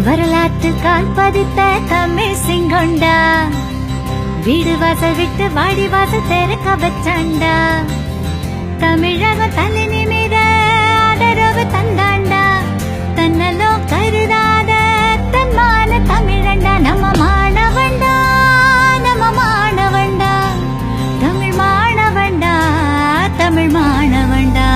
வரலாற்று கால் பதித்த தமிழ் சிங்கொண்டா, வீடு வாசல் விட்டு வாடி வாசல் திறக்க வச்சாண்டா. தமிழக தலை நிமிர ஆதரவு தந்தாண்டா, தன்னலோ கருதாத தன்மான தமிழண்டா. நம்ம மாணவண்டா, நம்ம மாணவண்டா, தமிழ் மாணவண்டா, தமிழ் மாணவண்டா.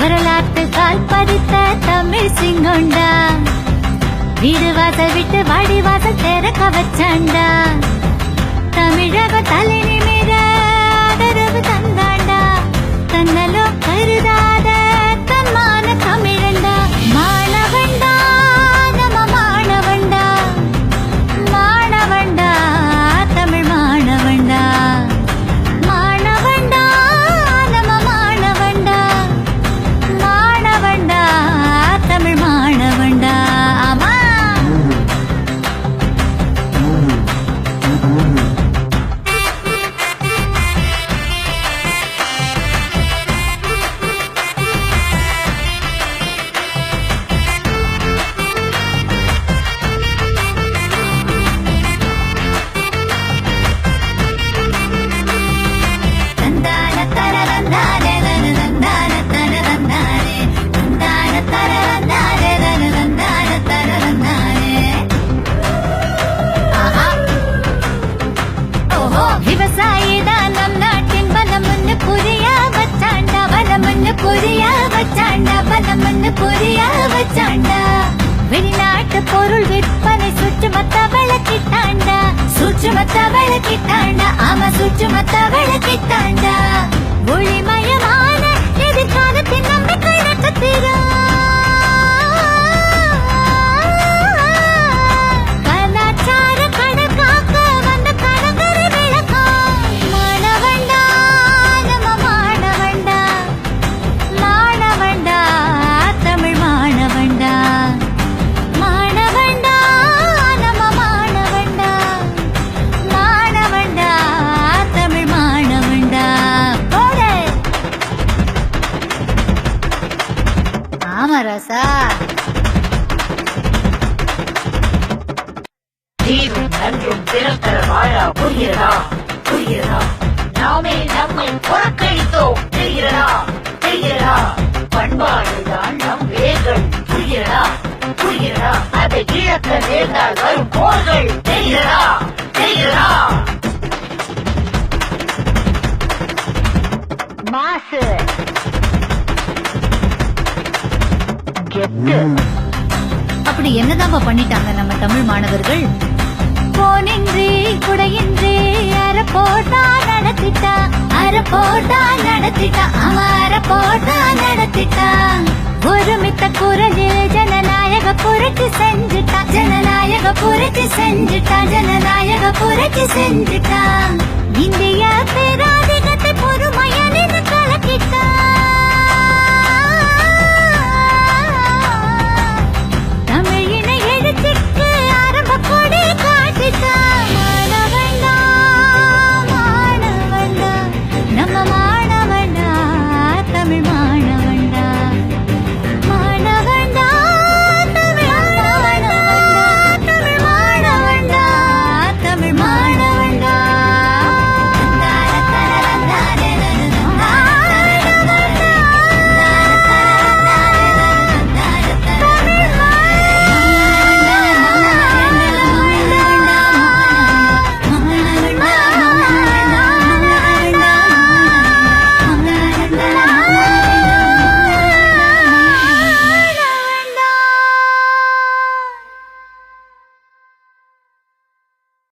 வரலாற்று கால் பதித்த தமிழ் சிங்கொண்டா, வீடு வாசல் விட்டு வாடி வாசல் திறக்க வச்சாண்டா. தமிழக தலை நிமிர ஆதரவு தந்தாண்டா, தன்னலோ கருதாத தன்மான தமிழண்டா. மாணவண்டா, நம்ம மாணவண்டா, மாணவண்டா, தமிழ் மாணவண்டா. மாணவண்டா, நம்ம மாணவண்டா, மாணவண்டா, தமிழ் மாணவண்டா. ஆமா. தந்தான தரதந்தானே தனதந்தான தரதந்தானே, தந்தான தரதந்தானே தனதந்தான தரதந்தானே. ஆஹா. ஓஹோ. விவசாயிதான் நம் நாட்டின் பலம்னு புரிய வச்சாண்டா, பலம்னு புரிய வச்சாண்டா, பலம்னு புரிய வச்சாண்டா. வெளிநாட்டு பொருள் விற்பனை சுற்றுமத்த விளக்கிட்டாண்டா, சுற்றுமத்த விளக்கிட்டாண்டா, ஆமா சுற்றுமத்த விளக்கிட்டாண்டா. ஒளிமயமான எதிர்காலத்தின் நம்பிக்கை நட்சத்திரம், கலாச்சார கடல் காக்க வந்த கலங்கரை விளக்கம். மாணவண்டா, நம்ம மாணவண்டா, மாணவண்டா, தமிழ் மாணவண்டா. மாணவண்டா, நம்ம மாணவண்டா, மாணவண்டா, தமிழ் மாணவண்டா. போடு. ஆமா ராசா. தீரும் நன்றும் திறத்தர வாழா புரிகிறதா புரிகிறதா, நாமே நம்மை புறக்கணித்தோம் தெரிகிறதா தெரிகிறதா. பண்பாடுதான் நம் வேர்கள் புரிகிறதா புரிகிறதா, அதை இழக்க நேர்ந்தால் வரும் போர்கள் தெரிகிறதா தெரிகிறதா. மாசு கெத்து. அப்படி என்னதான்பா பண்ணிட்டாங்க நம்ம தமிழ் மாணவர்கள்? போனின்றி குடையின்றி அறப்போட்டா நடத்திட்டா, அறப்போட்டா நடத்திட்டா, அவன் அறப்போட்டா நடத்திட்டா. ஒருமித்த குரலில் ஜனநாயக புரட்சி செஞ்சுட்டா, ஜனநாயக புரட்சி செஞ்சுட்டா, ஜனநாயக புரட்சி செஞ்சுட்டா. இந்திய பெரா